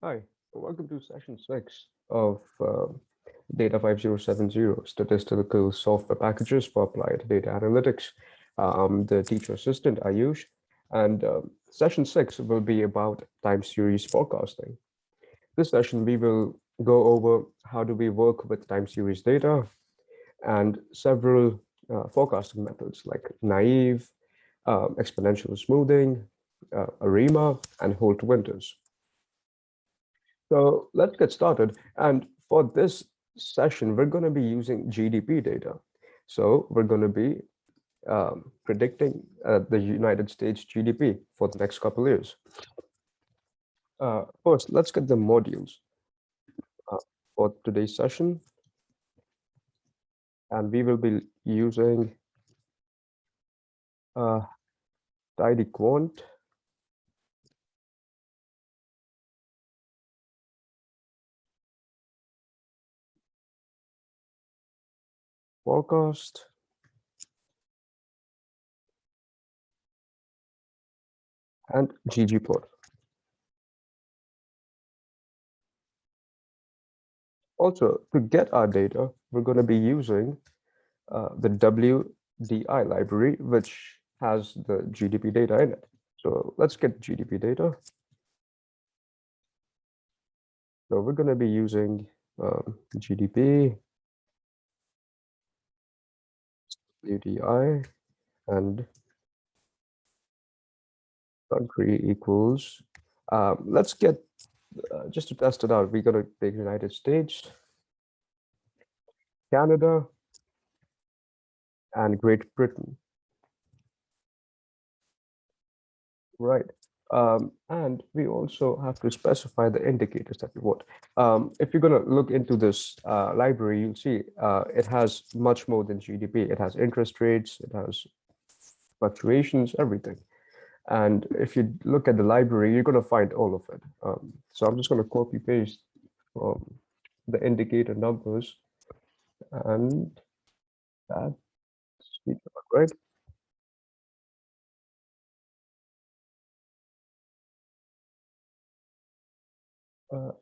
Hi, welcome to session 6 of Data 5070 Statistical Software Packages for Applied Data Analytics. I'm the teacher assistant, Ayush, and session 6 will be about time series forecasting. This session, we will go over how do we work with time series data and several forecasting methods like naive, exponential smoothing, Arima, and Holt Winters. So let's get started. And for this session, we're going to be using GDP data. So we're going to be predicting the United States GDP for the next couple of years. First, let's get the modules for today's session. And we will be using tidy quant, forecast, and ggplot. Also, to get our data, we're going to be using the WDI library, which has the GDP data in it. So let's get GDP data. So we're going to be using GDP, WDI, and country equals. Let's get, just to test it out, we're going to take United States, Canada, and Great Britain. Right. And we also have to specify the indicators that we want. If you're going to look into this library, you'll see it has much more than GDP. It has interest rates, it has fluctuations, everything. And if you look at the library, you're going to find all of it. So I'm just going to copy paste the indicator numbers and that's right.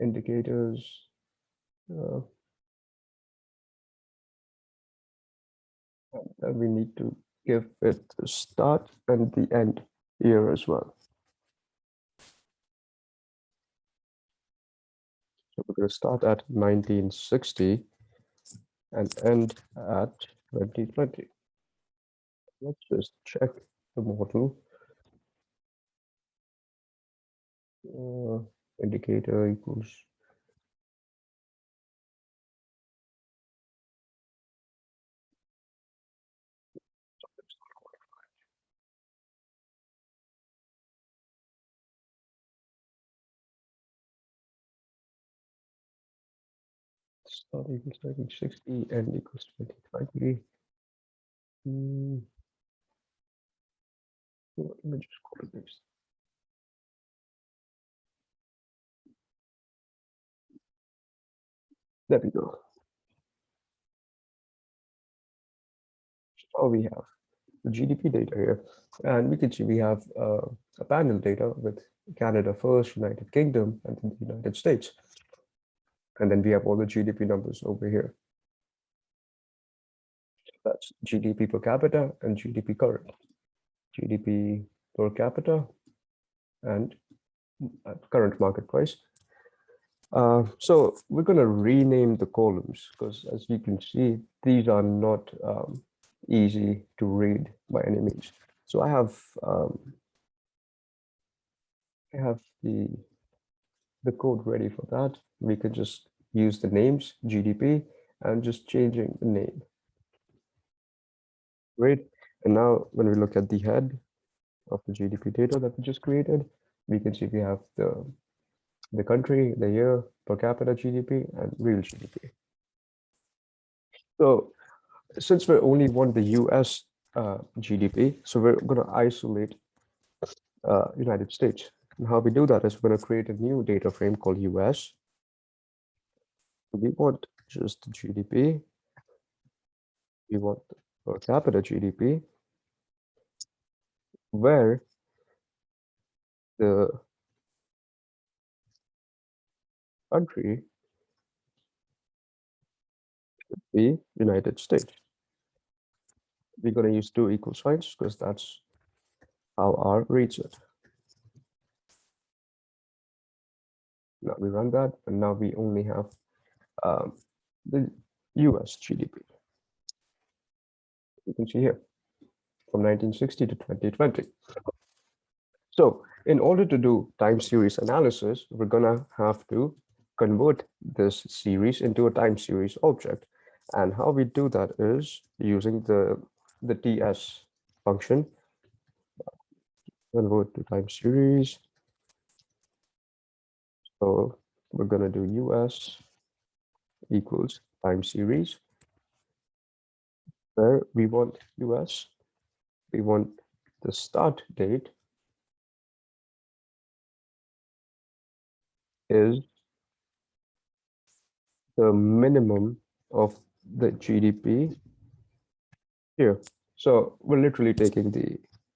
Indicators. And we need to give it the start and the end here as well. So we're going to start at 1960 and end at 2020. Let's just check the model. Indicator equals start equals 1960 and equals 2020. Let me just copy this. There we go. So we have the GDP data here, and we can see we have a panel data with Canada first, United Kingdom, and the United States. And then we have all the GDP numbers over here. That's GDP per capita and GDP current. GDP per capita and current market price. So we're going to rename the columns because, as you can see, these are not easy to read by any means. So I have the code ready for that. We can just use the names GDP and just changing the name. Great. And now when we look at the head of the GDP data that we just created, we can see we have the country, the year, per capita GDP, and real GDP. So since we only want the US GDP, so we're going to isolate United States. And how we do that is we're going to create a new data frame called US. We want just the GDP. We want per capita GDP, where the country be United States. We're going to use two equal signs because that's how R reads it. Now we run that, and now we only have the US GDP. You can see here from 1960 to 2020. So in order to do time series analysis, we're gonna have to convert this series into a time series object. And how we do that is using the TS function, convert to time series. So we're gonna do US equals time series, where we want US, we want the start date is the minimum of the GDP here. So we're literally taking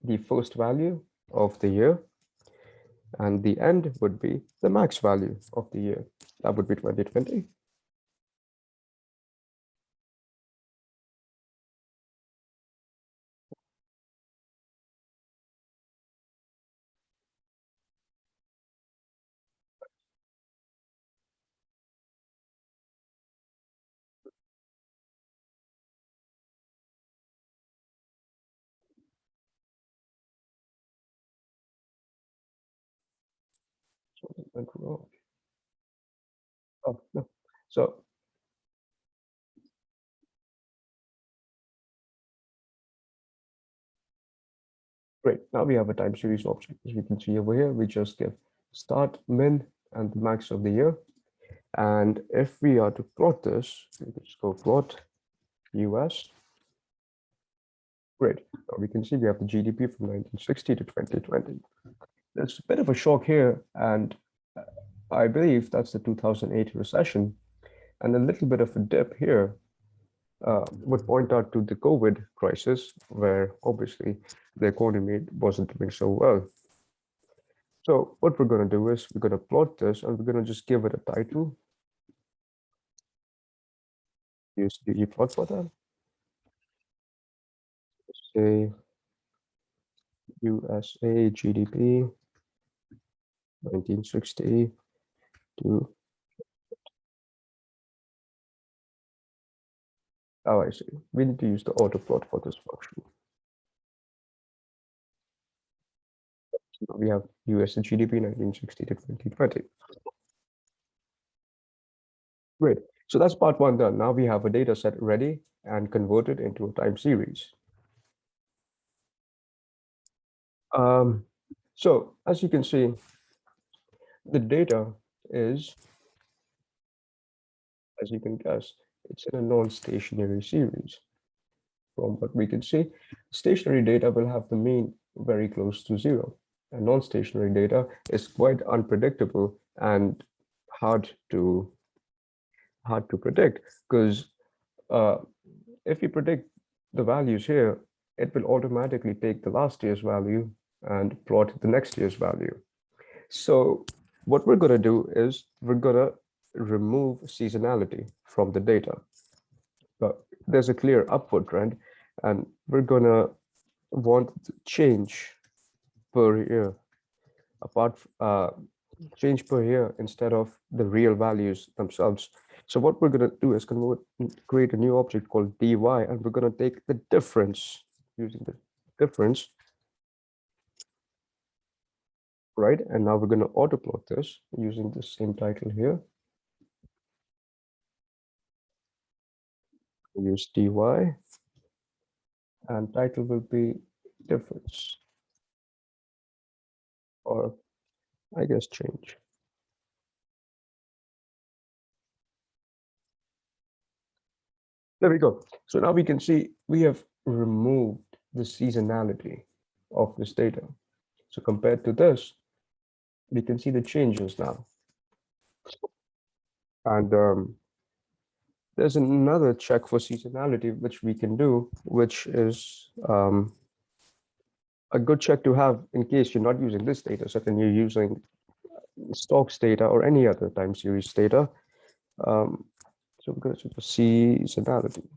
the first value of the year, and the end would be the max value of the year. That would be 2020. Oh, no. So great. Now we have a time series object. As we can see over here, we just give start, min, and the max of the year. And if we are to plot this, we can just go plot US. Great. Now we can see we have the GDP from 1960 to 2020. There's a bit of a shock here, and I believe that's the 2008 recession, and a little bit of a dip here would point out to the COVID crisis, where obviously the economy wasn't doing so well. So what we're going to do is we're going to plot this, and we're going to just give it a title. Use the plot for that. Say USA GDP 1960 to, oh, I see. We need to use the auto plot for this function. So now we have US GDP 1960 to 2020. Great. So that's part one done. Now we have a data set ready and converted into a time series. So as you can see, the data is, as you can guess, it's in a non-stationary series. From what we can see, stationary data will have the mean very close to zero, and non-stationary data is quite unpredictable and hard to predict, because if you predict the values here, it will automatically take the last year's value and plot the next year's value. So what we're going to do is we're going to remove seasonality from the data. But there's a clear upward trend, and we're going to want change per year, change per year instead of the real values themselves. So what we're going to do is create a new object called dy, and we're going to take the difference, using the difference, right? And now we're going to autoplot this using the same title here. We'll use dy, and title will be difference, or I guess change. There we go. So now we can see we have removed the seasonality of this data. So compared to this, we can see the changes now. And there's another check for seasonality which we can do, which is a good check to have in case you're not using this data set and you're using stocks data or any other time series data. So we're going to do seasonality.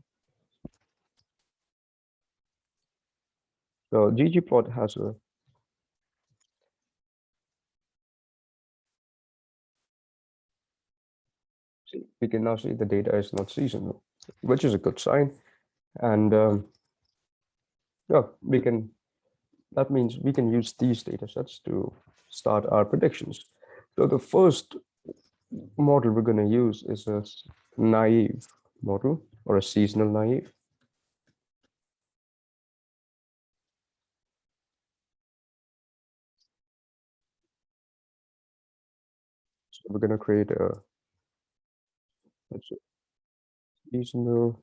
So ggplot has a we can now see the data is not seasonal, which is a good sign. And yeah, that means we can use these data sets to start our predictions. So the first model we're going to use is a naive model or a seasonal naive. So we're going to create a seasonal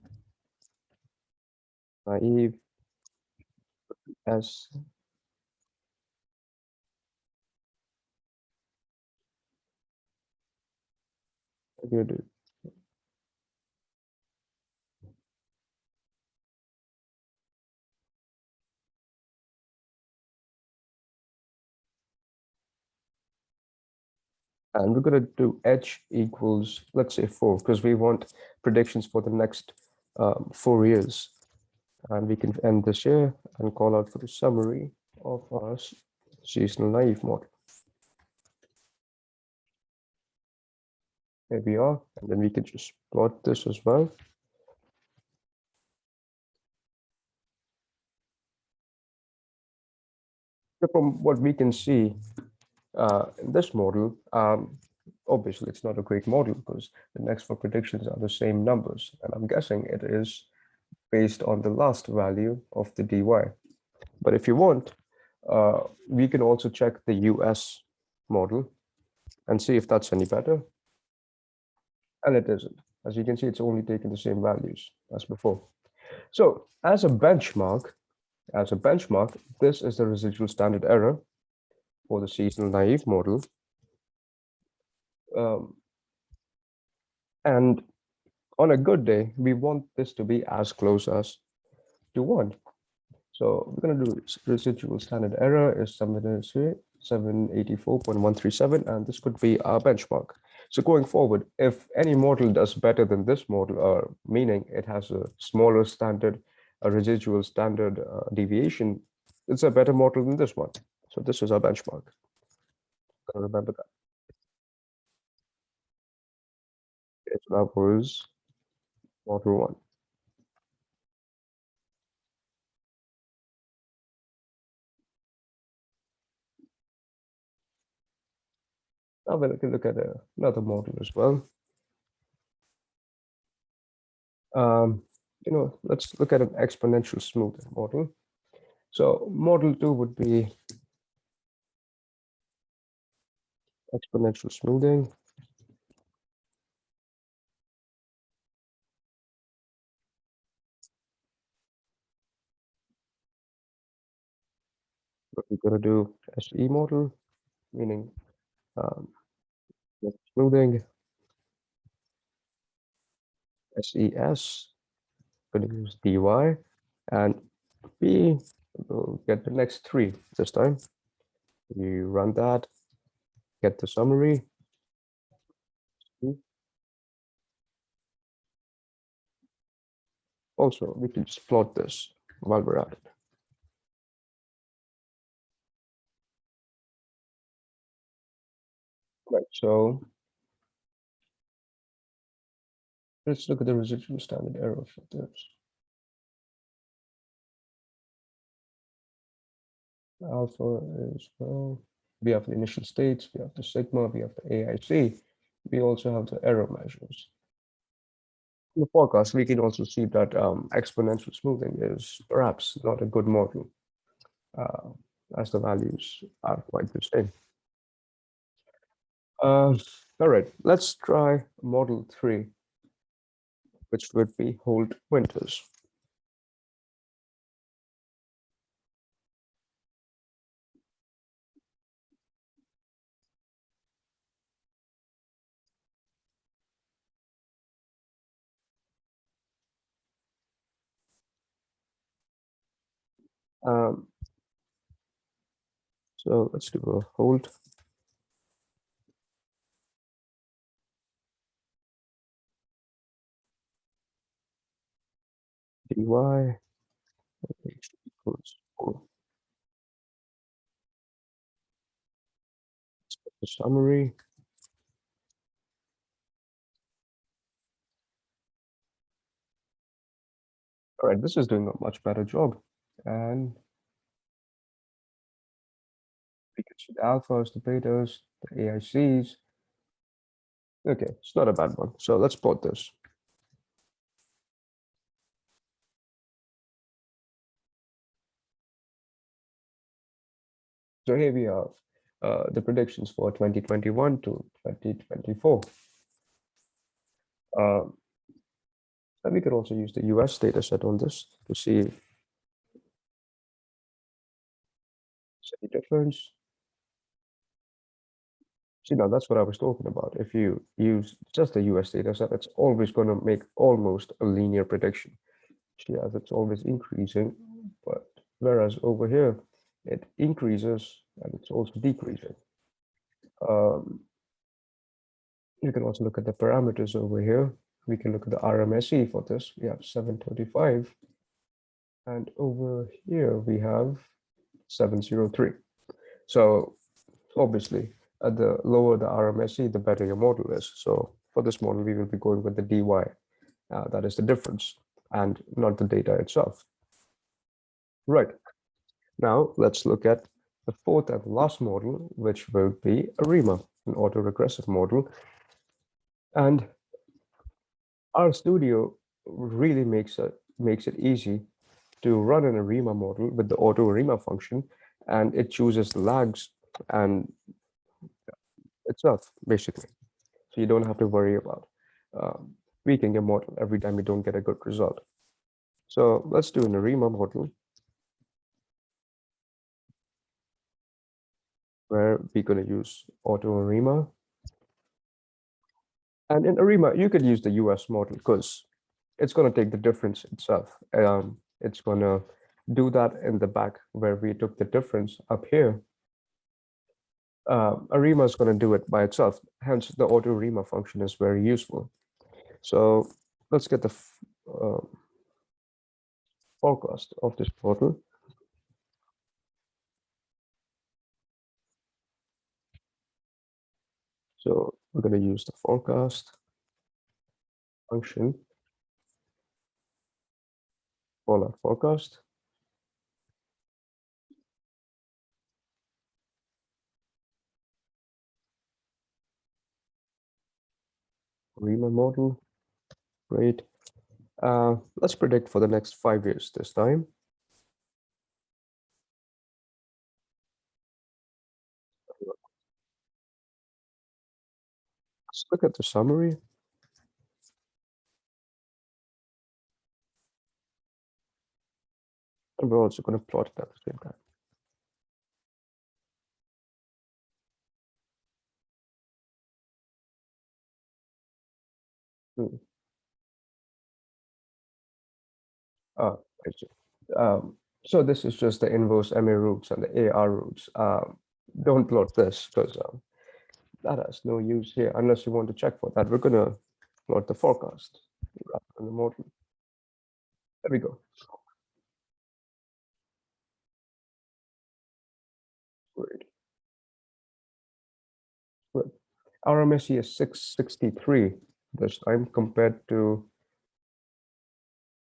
naive as good. And we're going to do h equals, let's say 4, because we want predictions for the next 4 years. And we can end this here and call out for the summary of our seasonal naive model. There we are. And then we can just plot this as well. So from what we can see in this model, obviously it's not a great model because the next 4 predictions are the same numbers. And I'm guessing it is based on the last value of the dy. But if you want, we can also check the US model and see if that's any better. And it isn't. As you can see, it's only taken the same values as before. So as a benchmark, this is the residual standard error for the seasonal naive model. And on a good day, we want this to be as close as to 1. So we're going to do residual standard error is 784.137, and this could be our benchmark. So going forward, if any model does better than this model, meaning it has a smaller standard, a residual standard deviation, it's a better model than this one. So this is our benchmark. Gotta remember that. Okay, so that was model 1. Now we can look at another model as well. Let's look at an exponential smoothing model. So model 2 would be exponential smoothing. What we're going to do SE model, meaning smoothing. SES, going to use dy, and we will get the next 3 this time. You run that, get the summary. Also, we can just plot this while we're at it. Right, so let's look at the residual standard error for this. Alpha is, well, we have the initial states, we have the sigma, we have the AIC, we also have the error measures. In the forecast, we can also see that exponential smoothing is perhaps not a good model, as the values are quite the same. All right, let's try model 3, which would be Holt Winters. So let's do a Holt dy equals 4. The summary. All right, this is doing a much better job. And we can see the alphas, the betas, the AICs. Okay, it's not a bad one. So let's plot this. So here we have the predictions for 2021 to 2024. And we could also use the US data set on this to see any difference. See, now that's what I was talking about. If you use just the US data set, it's always going to make almost a linear prediction. See, as it's always increasing, but whereas over here, it increases and it's also decreasing. You can also look at the parameters over here. We can look at the RMSE for this. We have 735. And over here, we have 703. So obviously, the lower the RMSE, the better your model is. So for this model, we will be going with the dy. That is the difference, and not the data itself. Right. Now let's look at the fourth and last model, which will be Arima, an autoregressive model. And RStudio really makes it easy to run an Arima model with the auto Arima function, and it chooses the lags and itself, basically. So you don't have to worry about tweaking your model every time you don't get a good result. So let's do an Arima model where we're going to use auto Arima. And in Arima, you could use the US model because it's going to take the difference itself. It's going to do that in the back where we took the difference up here. Arima is going to do it by itself. Hence, the auto Arima function is very useful. So let's get the forecast of this model. So we're going to use the forecast function, call out forecast. Arima model, great. Let's predict for the next 5 years this time. Let's look at the summary. And we're also going to plot it at the same time. Oh, I see. So this is just the inverse MA roots and the AR roots. Don't plot this because that has no use here unless you want to check for that. We're going to plot the forecast rather than the model. There we go. Great. Good. RMSE is 663 this time compared to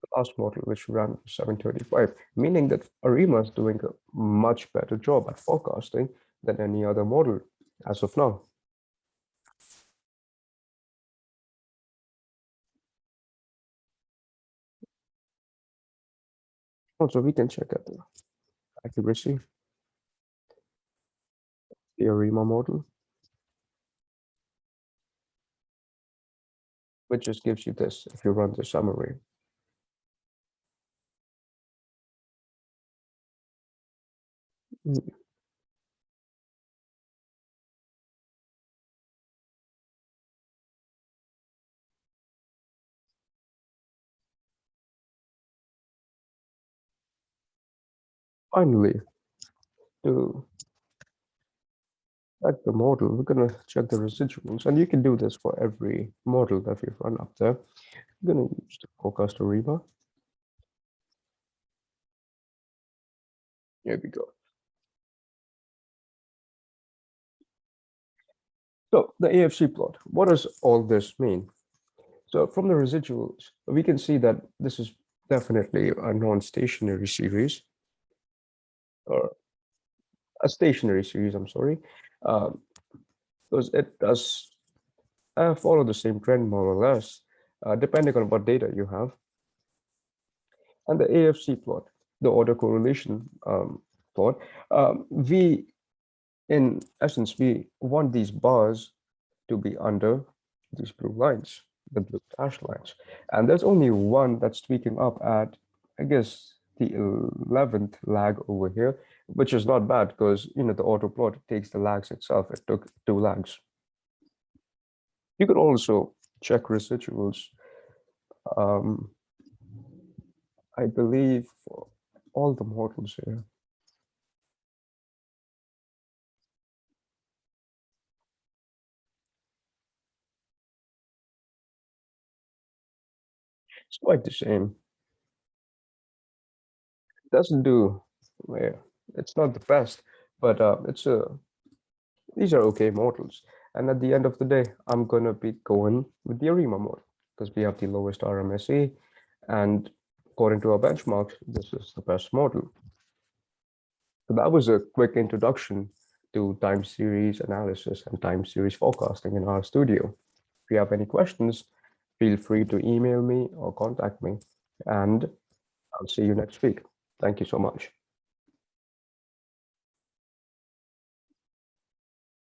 the last model, which ran 735, meaning that Arima is doing a much better job at forecasting than any other model as of now. Also, we can check out the accuracy, the Arima model, which just gives you this if you run the summary. Finally, to check the model, we're going to check the residuals, and you can do this for every model that we run up there. I'm going to use the forecast Arima. Here we go. So the AFC plot, what does all this mean? So from the residuals, we can see that this is definitely a non-stationary series, or a stationary series, I'm sorry, because it does follow the same trend more or less, depending on what data you have. And the AFC plot, the autocorrelation plot, in essence, we want these bars to be under these blue lines, the blue dashed lines. And there's only one that's tweaking up at, I guess, the 11th lag over here, which is not bad because, the auto plot takes the lags itself. It took 2 lags. You could also check residuals. I believe for all the models here. It's quite the same. It doesn't do, yeah, it's not the best, but these are okay models. And at the end of the day, I'm gonna be going with the Arima model because we have the lowest RMSE, and according to our benchmarks, this is the best model. So that was a quick introduction to time series analysis and time series forecasting in RStudio. If you have any questions, feel free to email me or contact me, and I'll see you next week. Thank you so much.